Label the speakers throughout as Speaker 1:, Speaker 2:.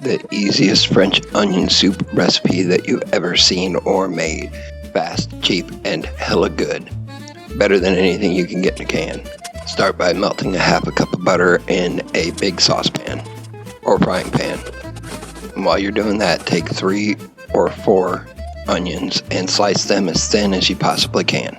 Speaker 1: the easiest French onion soup recipe that you've ever seen or made. Fast, cheap, and hella good. Better than anything you can get in a can. Start by melting a half a cup of butter in a big saucepan or frying pan. And while you're doing that, take 3 or 4 onions and slice them as thin as you possibly can.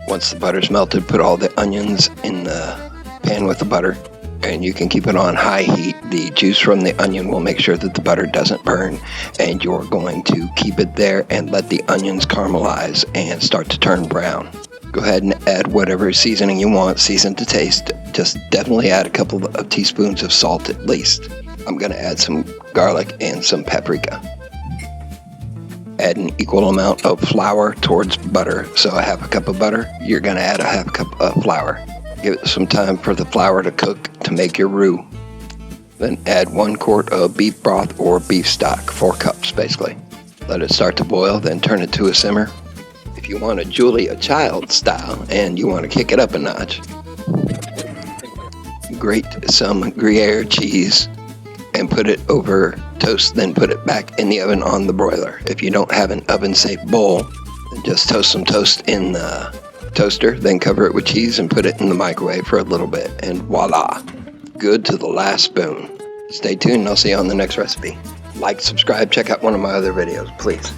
Speaker 1: Once the butter's melted, put all the onions in the pan with the butter, and you can keep it on high heat. The juice from the onion will make sure that the butter doesn't burn, and you're going to keep it there and let the onions caramelize and start to turn brown. Go ahead and add whatever seasoning you want, season to taste. Just definitely add a couple of teaspoons of salt at least. I'm going to add some garlic and some paprika. Add an equal amount of flour towards butter. So a half a cup of butter, you're going to add a half a cup of flour. Give it some time for the flour to cook to make your roux. Then add 1 quart of beef broth or beef stock, 4 cups basically. Let it start to boil, then turn it to a simmer. If you want a Julia Child style and you want to kick it up a notch, grate some Gruyère cheese and put it over toast, then put it back in the oven on the broiler. If you don't have an oven-safe bowl, then just toast some toast in the toaster, then cover it with cheese and put it in the microwave for a little bit, and voila, good to the last spoon. Stay tuned, and I'll see you on the next recipe. Like, subscribe, check out one of my other videos, please.